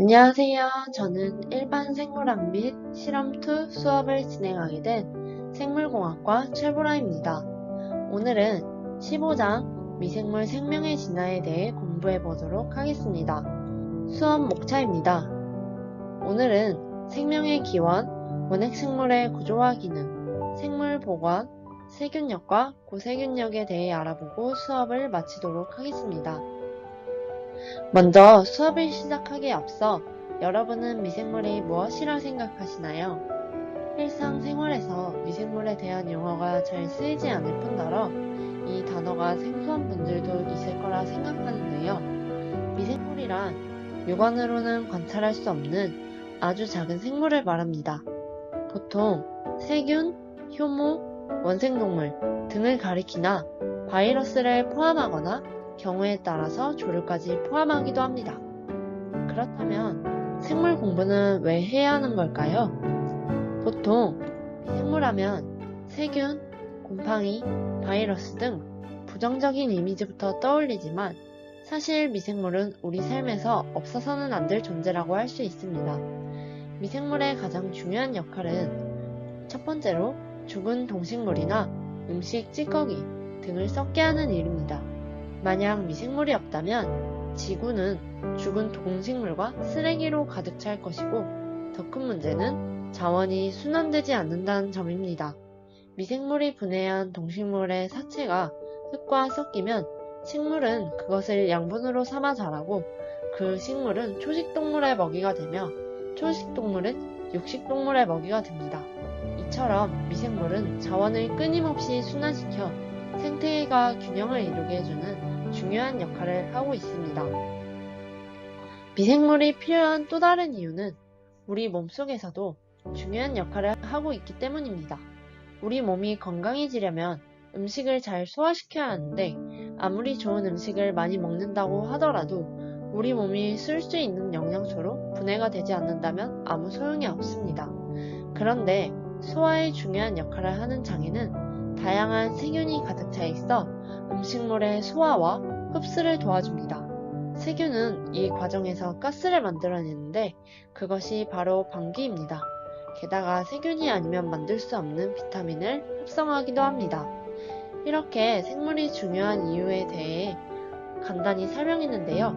안녕하세요. 저는 일반 생물학 및 실험2 수업을 진행하게 된 생물공학과 최보라입니다. 오늘은 15장 미생물 생명의 진화에 대해 공부해 보도록 하겠습니다. 수업 목차입니다. 오늘은 생명의 기원, 원핵생물의 구조와 기능, 생물 보관, 세균력과 고세균력에 대해 알아보고 수업을 마치도록 하겠습니다. 먼저 수업을 시작하기에 앞서 여러분은 미생물이 무엇이라 생각하시나요? 일상생활에서 미생물에 대한 용어가 잘 쓰이지 않을 뿐더러 이 단어가 생소한 분들도 있을 거라 생각하는데요. 미생물이란 육안으로는 관찰할 수 없는 아주 작은 생물을 말합니다. 보통 세균, 효모, 원생동물 등을 가리키나 바이러스를 포함하거나 경우에 따라서 조류까지 포함하기도 합니다. 그렇다면 생물 공부는 왜 해야 하는 걸까요? 보통 미생물하면 세균, 곰팡이, 바이러스 등 부정적인 이미지부터 떠올리지만 사실 미생물은 우리 삶에서 없어서는 안 될 존재라고 할 수 있습니다. 미생물의 가장 중요한 역할은 첫 번째로 죽은 동식물이나 음식 찌꺼기 등을 썩게 하는 일입니다. 만약 미생물이 없다면 지구는 죽은 동식물과 쓰레기로 가득 찰 것이고 더 큰 문제는 자원이 순환되지 않는다는 점입니다. 미생물이 분해한 동식물의 사체가 흙과 섞이면 식물은 그것을 양분으로 삼아 자라고 그 식물은 초식동물의 먹이가 되며 초식동물은 육식동물의 먹이가 됩니다. 이처럼 미생물은 자원을 끊임없이 순환시켜 생태계가 균형을 이루게 해주는 중요한 역할을 하고 있습니다. 미생물이 필요한 또 다른 이유는 우리 몸속에서도 중요한 역할을 하고 있기 때문입니다. 우리 몸이 건강해지려면 음식을 잘 소화시켜야 하는데 아무리 좋은 음식을 많이 먹는다고 하더라도 우리 몸이 쓸 수 있는 영양소로 분해가 되지 않는다면 아무 소용이 없습니다. 그런데 소화에 중요한 역할을 하는 장에는 다양한 세균이 가득 차 있어 음식물의 소화와 흡수를 도와줍니다. 세균은 이 과정에서 가스를 만들어내는데 그것이 바로 방귀입니다. 게다가 세균이 아니면 만들 수 없는 비타민을 합성하기도 합니다. 이렇게 생물이 중요한 이유에 대해 간단히 설명했는데요.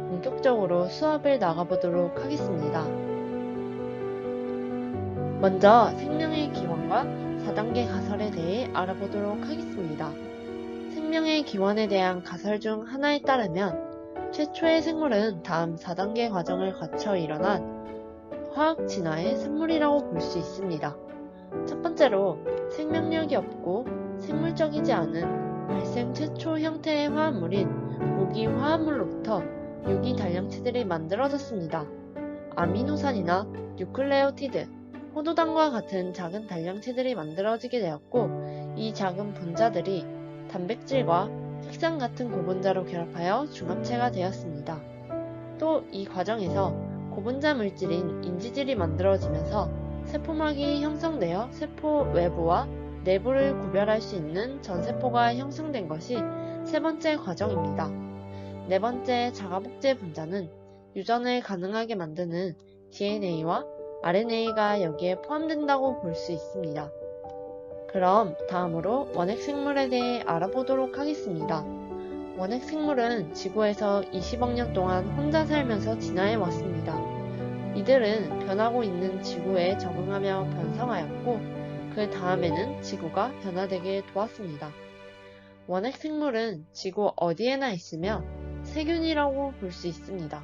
본격적으로 수업을 나가보도록 하겠습니다. 먼저 생명의 기원과 4단계 가설에 대해 알아보도록 하겠습니다. 생명의 기원에 대한 가설 중 하나에 따르면 최초의 생물은 다음 4단계 과정을 거쳐 일어난 화학 진화의産물이라고 볼 수 있습니다. 첫 번째로 생명력이 없고 생물적이지 않은 발생 최초 형태의 화합물인 무기 화합물로부터 유기 단량체들이 만들어졌습니다. 아미노산이나 뉴클레오티드, 포도당과 같은 작은 단량체들이 만들어지게 되었고 이 작은 분자들이 단백질과 핵산 같은 고분자로 결합하여 중합체가 되었습니다. 또 이 과정에서 고분자 물질인 인지질이 만들어지면서 세포막이 형성되어 세포 외부와 내부를 구별할 수 있는 전세포가 형성된 것이 세 번째 과정입니다. 네 번째 자가복제 분자는 유전을 가능하게 만드는 DNA와 RNA가 여기에 포함된다고 볼 수 있습니다. 그럼 다음으로 원핵생물에 대해 알아보도록 하겠습니다. 원핵생물은 지구에서 20억 년 동안 혼자 살면서 진화해 왔습니다. 이들은 변하고 있는 지구에 적응하며 번성하였고 그 다음에는 지구가 변화되게 도왔습니다. 원핵생물은 지구 어디에나 있으며 세균이라고 볼 수 있습니다.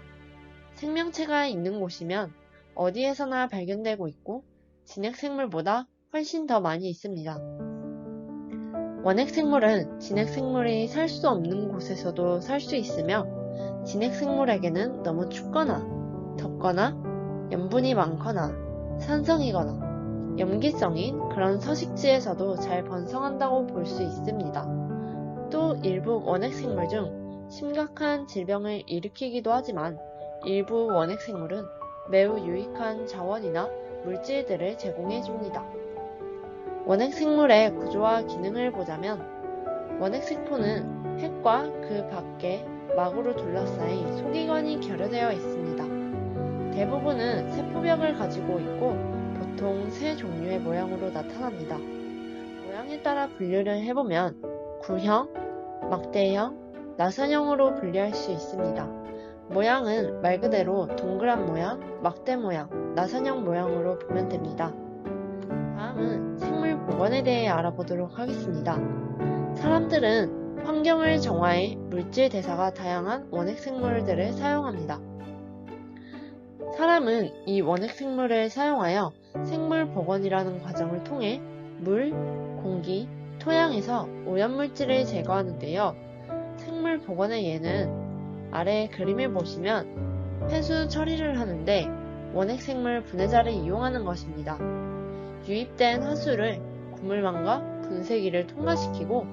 생명체가 있는 곳이면 어디에서나 발견되고 있고 진핵생물보다 훨씬 더 많이 있습니다. 원핵생물은 진핵생물이 살 수 없는 곳에서도 살 수 있으며 진핵생물에게는 너무 춥거나 덥거나 염분이 많거나 산성이거나 염기성인 그런 서식지에서도 잘 번성한다고 볼 수 있습니다. 또 일부 원핵생물 중 심각한 질병을 일으키기도 하지만 일부 원핵생물은 매우 유익한 자원이나 물질들을 제공해줍니다. 원핵생물의 구조와 기능을 보자면 원핵세포는 핵과 그 밖에 막으로 둘러싸인 소기관이 결여되어 있습니다. 대부분은 세포벽을 가지고 있고 보통 세 종류의 모양으로 나타납니다. 모양에 따라 분류를 해보면 구형, 막대형, 나선형으로 분류할 수 있습니다. 모양은 말 그대로 동그란 모양, 막대 모양, 나선형 모양으로 보면 됩니다. 다음은 생물 복원에 대해 알아보도록 하겠습니다. 사람들은 환경을 정화해 물질 대사가 다양한 원핵 생물들을 사용합니다. 사람은 이 원핵 생물을 사용하여 생물 복원이라는 과정을 통해 물, 공기, 토양에서 오염물질을 제거하는데요. 생물 복원의 예는 아래 그림을 보시면 폐수 처리를 하는데 원핵 생물 분해자를 이용하는 것입니다. 유입된 하수를 고물망과 분쇄기를 통과시키고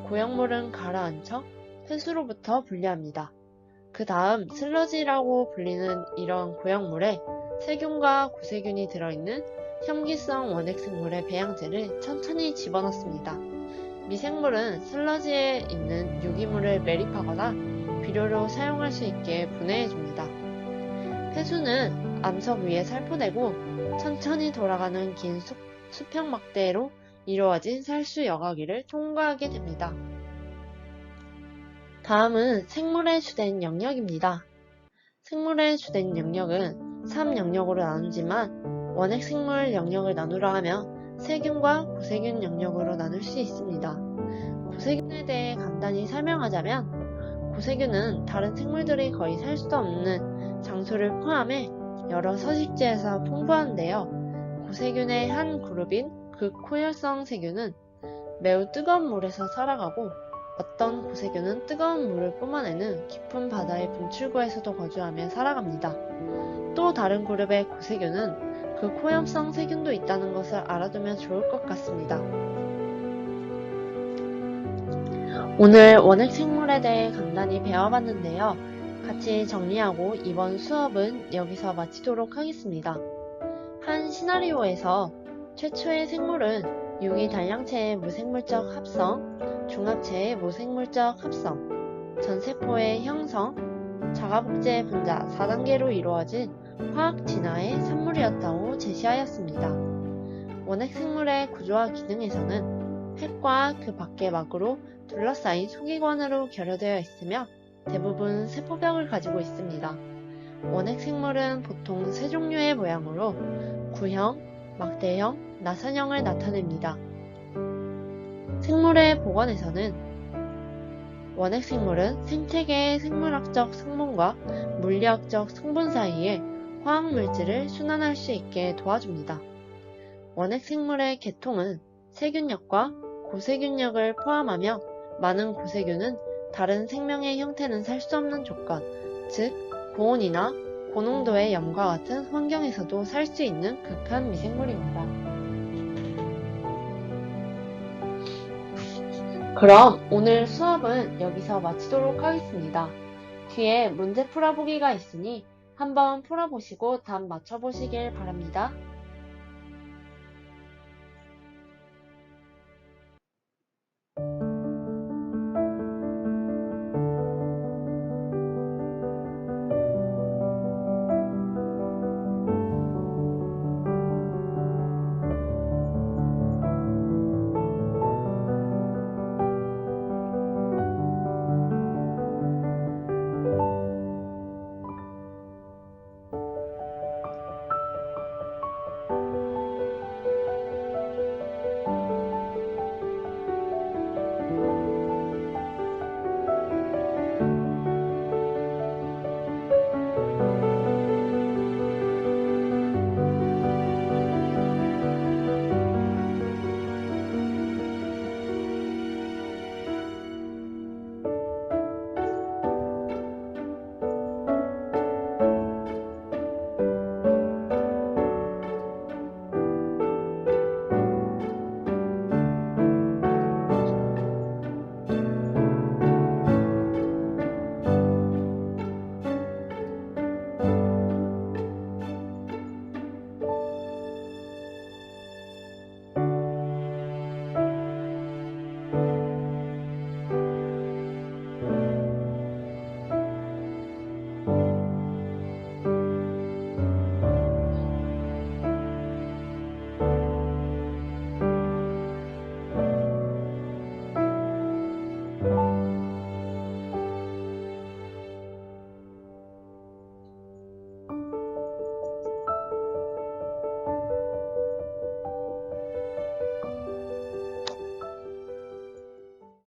고형물은 가라앉혀 폐수로부터 분리합니다. 그 다음 슬러지라고 불리는 이런 고형물에 세균과 고세균이 들어있는 혐기성 원핵 생물의 배양제를 천천히 집어넣습니다. 미생물은 슬러지에 있는 유기물을 매립하거나 비료로 사용할 수 있게 분해해줍니다. 폐수는 암석 위에 살포되고 천천히 돌아가는 긴 수평 막대로 이루어진 살수 여과기를 통과하게 됩니다. 다음은 생물의 주된 영역입니다. 생물의 주된 영역은 3영역으로 나누지만 원핵 생물 영역을 나누라 하면 세균과 고세균 영역으로 나눌 수 있습니다. 고세균에 대해 간단히 설명하자면 고세균은 다른 생물들이 거의 살 수 없는 장소를 포함해 여러 서식지에서 풍부한데요. 고세균의 한 그룹인 극호혈성 세균은 매우 뜨거운 물에서 살아가고 어떤 고세균은 뜨거운 물을 뿜어내는 깊은 바다의 분출구에서도 거주하며 살아갑니다. 또 다른 그룹의 고세균은 극호염성 세균도 있다는 것을 알아두면 좋을 것 같습니다. 오늘 원핵 생물에 대해 간단히 배워봤는데요. 같이 정리하고 이번 수업은 여기서 마치도록 하겠습니다. 한 시나리오에서 최초의 생물은 유기 단량체의 무생물적 합성, 중합체의 무생물적 합성, 전세포의 형성, 자가복제 분자 4단계로 이루어진 화학 진화의 산물이었다고 제시하였습니다. 원핵 생물의 구조와 기능에서는 핵과 그 밖의 막으로 둘러싸인 소기관으로 결여되어 있으며 대부분 세포벽을 가지고 있습니다. 원핵 생물은 보통 세 종류의 모양으로 구형, 막대형, 나선형을 나타냅니다. 생물의 복원에서는 원핵 생물은 생태계의 생물학적 성분과 물리학적 성분 사이에 화학물질을 순환할 수 있게 도와줍니다. 원핵 생물의 계통은 세균력과 고세균력을 포함하며 많은 고세균은 다른 생명의 형태는 살 수 없는 조건, 즉 고온이나 고농도의 염과 같은 환경에서도 살 수 있는 극한 미생물입니다. 그럼 오늘 수업은 여기서 마치도록 하겠습니다. 뒤에 문제 풀어보기가 있으니 한번 풀어보시고 답 맞춰보시길 바랍니다.